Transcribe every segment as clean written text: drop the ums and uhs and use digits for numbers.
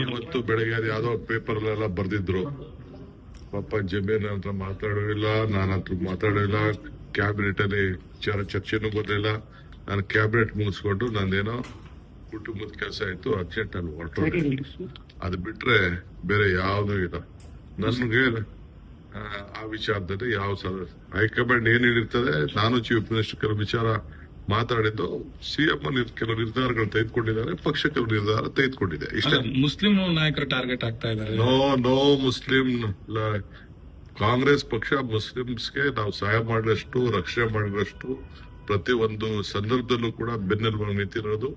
ಇವತ್ತು ಬೆಳಗ್ಗೆ ಅದು ಯಾವ್ದೋ ಪೇಪರ್ ಅಲ್ಲೆಲ್ಲ ಬರ್ದಿದ್ರು. ಪಾಪ ಜಮೀರ್ ಹತ್ರ ಮಾತಾಡೋದಿಲ್ಲ, ನಾನು ಹತ್ರ ಮಾತಾಡೋದಿಲ್ಲ, ಕ್ಯಾಬಿನೆಟ್ ಅಲ್ಲಿ ಚರ್ಚೆನೂ ಬರ್ಲಿಲ್ಲ. ನಾನು ಕ್ಯಾಬಿನೆಟ್ ಮುಗಿಸ್ಕೊಂಡು ನಂದೇನೋ ಕುಟುಂಬದ ಕೆಲಸ ಆಯ್ತು, ಅರ್ಜೆಂಟ್ ಅಲ್ಲಿ ಹೊರಟೋದೆ. ಅದು ಬಿಟ್ರೆ ಬೇರೆ ಯಾವ್ದು ಇಲ್ಲ ನನ್ಗೆ. ಆ ವಿಚಾರದಲ್ಲಿ ಯಾವ ಹೈಕಮಾಂಡ್ ಏನ್ ಹೇಳಿರ್ತದೆ, ನಾನು ಚೀಫ್ ಮಿನಿಸ್ಟರ್ ಕೆಲವು ವಿಚಾರ ಮಾತಾಡಿದ್ದು, ಸಿಎಂ ಕೆಲವು ನಿರ್ಧಾರಗಳು ತೆಗೆದುಕೊಂಡಿದ್ದಾರೆ, ಪಕ್ಷ ಕೆಲವು ನಿರ್ಧಾರ ತೆಗೆದುಕೊಂಡಿದೆ. ಇಷ್ಟ ಮುಸ್ಲಿಂ ನಾಯಕರು ಟಾರ್ಗೆಟ್ ಆಗ್ತಾ ಇದ್ದಾರೆ. ನೋ ಮುಸ್ಲಿಂ ಕಾಂಗ್ರೆಸ್ ಪಕ್ಷ ಮುಸ್ಲಿಮ್ಸ್ಗೆ ನಾವು ಸಹಾಯ ಮಾಡಿದಷ್ಟು, ರಕ್ಷಣೆ ಮಾಡಿದಷ್ಟು, ಪ್ರತಿ ಒಂದು ಸಂದರ್ಭದಲ್ಲೂ ಕೂಡ ಬೆನ್ನೆಲುಬಾಗಿ ನಿಂತಿರೋದು.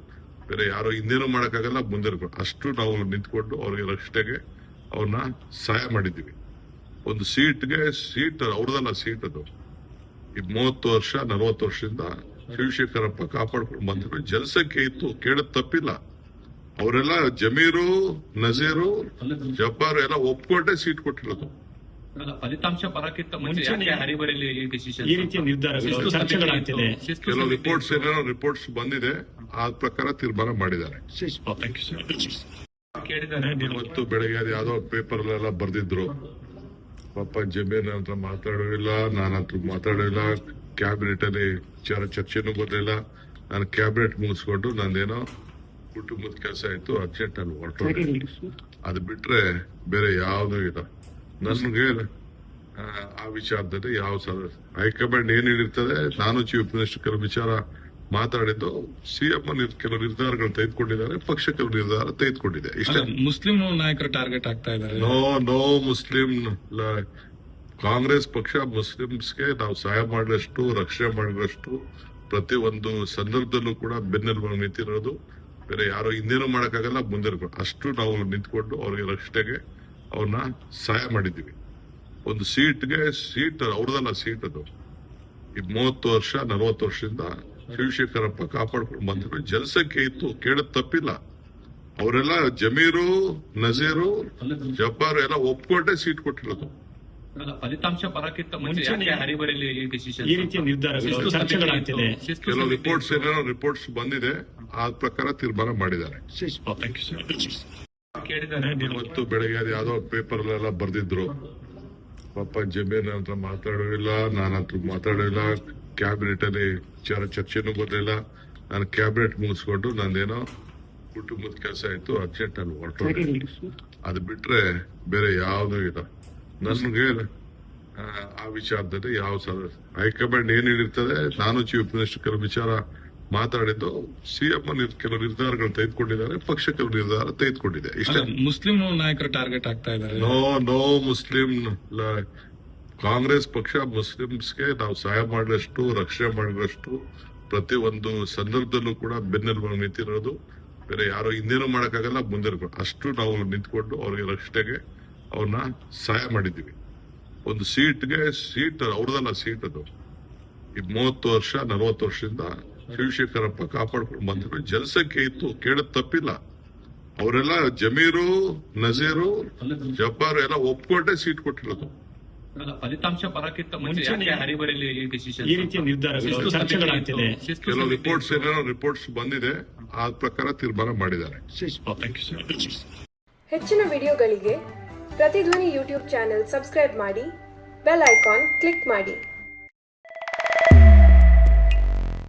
ಬೇರೆ ಯಾರು ಹಿಂದೇನು ಮಾಡಕ್ಕಾಗಲ್ಲ, ಮುಂದೆ ಅಷ್ಟು ನಾವು ನಿಂತ್ಕೊಂಡು ಅವ್ರಿಗೆ ರಕ್ಷಣೆಗೆ ಅವ್ರನ್ನ ಸಹಾಯ ಮಾಡಿದ್ದೀವಿ. ಒಂದು ಸೀಟ್ ಅವ್ರದಲ್ಲ, ಸೀಟ್ ಅದು ಈ 30 ವರ್ಷ 40 ವರ್ಷದಿಂದ ಶಿವಶೇಖರಪ್ಪ ಕಾಪಾಡ್ಕೊಂಡು ಬಂದ್ರು. ಜನಸಂಖ್ಯೆ ಇತ್ತು, ಕೇಳದ್ ತಪ್ಪಿಲ್ಲ. ಅವರೆಲ್ಲ ಜಮೀರು, ನಜೀರು, ಜಬ್ಬಾರು ಎಲ್ಲ ಒಪ್ಕೊಂಡೇ ಸೀಟ್ ಕೊಟ್ಟಿರೋದು. ಫಲಿತಾಂಶ ಬರಕ್ಕಿಂತ ಮುಂಚೆ ಈ ರೀತಿಯ ನಿರ್ಧಾರಗಳು ಚರ್ಚೆಗಳಾಗ್ತಿದೆ. ಕೆಲವು ರಿಪೋರ್ಟ್ಸ್ ಬಂದಿದೆ, ಆ ಪ್ರಕಾರ ತೀರ್ಮಾನ ಮಾಡಿದ್ದಾರೆ. ಇವತ್ತು ಬೆಳಗ್ಗೆ ಅದು ಯಾವ್ದೋ ಪೇಪರ್ ಅಲ್ಲೆಲ್ಲ ಬರ್ದಿದ್ರು. ಪಾಪ ಜಮೀರ್ ಹತ್ರ ಮಾತಾಡೋದಿಲ್ಲ, ನಾನು ಹತ್ರ ಮಾತಾಡೋದಿಲ್ಲ, ಕ್ಯಾಬಿನೆಟ್ ಅಲ್ಲಿ ಚರ್ಚೆನೂ ಬರ್ಲಿಲ್ಲ. ನಾನು ಕ್ಯಾಬಿನೆಟ್ ಮುಗಿಸ್ಕೊಂಡು ನಂದೇನೋ ಕುಟುಂಬದ ಕೆಲಸ ಆಯ್ತು, ಅರ್ಜೆಂಟ್ ಅಲ್ಲಿ ಹೊರಟೋದೆ. ಅದು ಬಿಟ್ರೆ ಬೇರೆ ಯಾವ್ದು ಇಲ್ಲ ನನ್ಗೆ. ಆ ವಿಚಾರದಲ್ಲಿ ಯಾವ ಹೈಕಮಾಂಡ್ ಏನ್ ಹೇಳಿರ್ತದೆ, ನಾನು ಚೀಫ್ ಮಿನಿಸ್ಟರ್ ಕೆಲವು ವಿಚಾರ ಮಾತಾಡಿದ್ದು, ಸಿಎಂ ಕೆಲವು ನಿರ್ಧಾರಗಳು ತೆಗೆದುಕೊಂಡಿದ್ದಾರೆ, ಪಕ್ಷ ಕೆಲವು ನಿರ್ಧಾರ ತೆಗೆದುಕೊಂಡಿದೆ. ಇಷ್ಟ ಮುಸ್ಲಿಂ ನಾಯಕರು ಟಾರ್ಗೆಟ್ ಆಗ್ತಾ ಇದ್ದಾರೆ. ನೋ ಮುಸ್ಲಿಂ ಕಾಂಗ್ರೆಸ್ ಪಕ್ಷ ಮುಸ್ಲಿಮ್ಸ್ಗೆ ನಾವು ಸಹಾಯ ಮಾಡಿದಷ್ಟು, ರಕ್ಷಣೆ ಮಾಡಿದಷ್ಟು, ಪ್ರತಿ ಒಂದು ಸಂದರ್ಭದಲ್ಲೂ ಕೂಡ ಬೆನ್ನೆಲುಬಾಗಿ ನಿಂತಿರೋದು. ಬೇರೆ ಯಾರು ಹಿಂದೇನು ಮಾಡಕ್ಕಾಗಲ್ಲ, ಮುಂದೆ ಅಷ್ಟು ನಾವು ನಿಂತ್ಕೊಂಡು ಅವ್ರಿಗೆ ರಕ್ಷಣೆಗೆ ಅವ್ರನ್ನ ಸಹಾಯ ಮಾಡಿದ್ದೀವಿ. ಒಂದು ಸೀಟ್ ಅವ್ರದಲ್ಲ, ಸೀಟ್ ಅದು ಈ 30 ವರ್ಷ 40 ವರ್ಷದಿಂದ ಶಿವಶೇಖರಪ್ಪ ಕಾಪಾಡ್ಕೊಂಡು ಬಂದ್ರು. ಜನಸಂಖ್ಯೆ ಇತ್ತು, ಕೇಳದ್ ತಪ್ಪಿಲ್ಲ. ಅವರೆಲ್ಲ ಜಮೀರು, ನಜೀರು, ಜಬ್ಬಾರು ಎಲ್ಲ ಒಪ್ಕೊಂಡೇ ಸೀಟ್ ಕೊಟ್ಟಿರೋದು. ಫಲಿತಾಂಶ ಬರಕ್ಕಿಂತ ಮುಂಚೆ ಈ ರೀತಿಯ ನಿರ್ಧಾರಗಳು ಚರ್ಚೆಗಳಾಗ್ತಿದೆ. ಕೆಲವು ರಿಪೋರ್ಟ್ಸ್ ಬಂದಿದೆ, ಆ ಪ್ರಕಾರ ತೀರ್ಮಾನ ಮಾಡಿದ್ದಾರೆ. ಇವತ್ತು ಬೆಳಗ್ಗೆ ಅದು ಯಾವ್ದೋ ಪೇಪರ್ ಅಲ್ಲೆಲ್ಲ ಬರ್ದಿದ್ರು. ಪಾಪ ಜಮೀರ್ ಹತ್ರ ಮಾತಾಡೋದಿಲ್ಲ, ನಾನು ಹತ್ರ ಮಾತಾಡೋದಿಲ್ಲ, ಕ್ಯಾಬಿನೆಟ್ ಅಲ್ಲಿ ಚರ್ಚೆನೂ ಬರ್ಲಿಲ್ಲ. ನಾನು ಕ್ಯಾಬಿನೆಟ್ ಮುಗಿಸ್ಕೊಂಡು ನಂದೇನೋ ಕುಟುಂಬದ ಕೆಲಸ ಆಯ್ತು, ಅರ್ಜೆಂಟ್ ಅಲ್ಲಿ ಹೊರಟೋದೆ. ಅದು ಬಿಟ್ರೆ ಬೇರೆ ಯಾವ್ದು ಇಲ್ಲ ನನ್ಗೆ. ಆ ವಿಚಾರದಲ್ಲಿ ಯಾವ ಹೈಕಮಾಂಡ್ ಏನ್ ಹೇಳಿರ್ತದೆ, ನಾನು ಚೀಫ್ ಮಿನಿಸ್ಟರ್ ಕೆಲವು ವಿಚಾರ ಮಾತಾಡಿದ್ದು, ಸಿಎಂ ಕೆಲವು ನಿರ್ಧಾರಗಳು ತೆಗೆದುಕೊಂಡಿದ್ದಾರೆ, ಪಕ್ಷ ಕೆಲವು ನಿರ್ಧಾರ ತೆಗೆದುಕೊಂಡಿದೆ. ಇಷ್ಟ ಮುಸ್ಲಿಂ ನಾಯಕರು ಟಾರ್ಗೆಟ್ ಆಗ್ತಾ ಇದ್ದಾರೆ. ನೋ ಮುಸ್ಲಿಂ ಕಾಂಗ್ರೆಸ್ ಪಕ್ಷ ಮುಸ್ಲಿಮ್ಸ್ಗೆ ನಾವು ಸಹಾಯ ಮಾಡಿದಷ್ಟು, ರಕ್ಷಣೆ ಮಾಡಿದಷ್ಟು, ಪ್ರತಿ ಒಂದು ಸಂದರ್ಭದಲ್ಲೂ ಕೂಡ ಬೆನ್ನೆಲುಬಾಗಿ ನಿಂತಿರೋದು. ಬೇರೆ ಯಾರು ಹಿಂದೇನು ಮಾಡಕ್ಕಾಗಲ್ಲ, ಮುಂದೆ ಅಷ್ಟು ನಾವು ನಿಂತ್ಕೊಂಡು ಅವ್ರಿಗೆ ರಕ್ಷಣೆಗೆ ಅವ್ರನ್ನ ಸಹಾಯ ಮಾಡಿದ್ದೀವಿ. ಒಂದು ಸೀಟ್ ಅವ್ರದಲ್ಲ, ಸೀಟ್ ಅದು ಈ 30 ವರ್ಷ 40 ವರ್ಷದಿಂದ ಶಿವಶೇಖರಪ್ಪ ಕಾಪಾಡ್ಕೊಂಡು ಬಂದ್ರು. ಜನಸಂಖ್ಯೆ ಇತ್ತು, ಕೇಳದ್ ತಪ್ಪಿಲ್ಲ. ಅವರೆಲ್ಲ ಜಮೀರು, ನಜೀರು, ಜಬ್ಬಾರು ಎಲ್ಲ ಒಪ್ಕೊಂಡೇ ಸೀಟ್ ಕೊಟ್ಟಿರೋದು. ಫಲಿತಾಂಶ ಬರಕ್ಕಿಂತ ಮುಂಚೆ ಈ ರೀತಿಯ ನಿರ್ಧಾರಗಳು ಚರ್ಚೆಗಳಾಗ್ತಿದೆ. ಕೆಲವು ರಿಪೋರ್ಟ್ಸ್ ಬಂದಿದೆ, ಆ ಪ್ರಕಾರ ತೀರ್ಮಾನ ಮಾಡಿದ್ದಾರೆ. ಹೆಚ್ಚಿನ ವಿಡಿಯೋಗಳಿಗೆ ಪ್ರತಿಧ್ವನಿ ಯೂಟ್ಯೂಬ್ ಚಾನೆಲ್ ಸಬ್ಸ್ಕ್ರೈಬ್ ಮಾಡಿ, ಬೆಲ್ ಐಕಾನ್ ಕ್ಲಿಕ್ ಮಾಡಿ.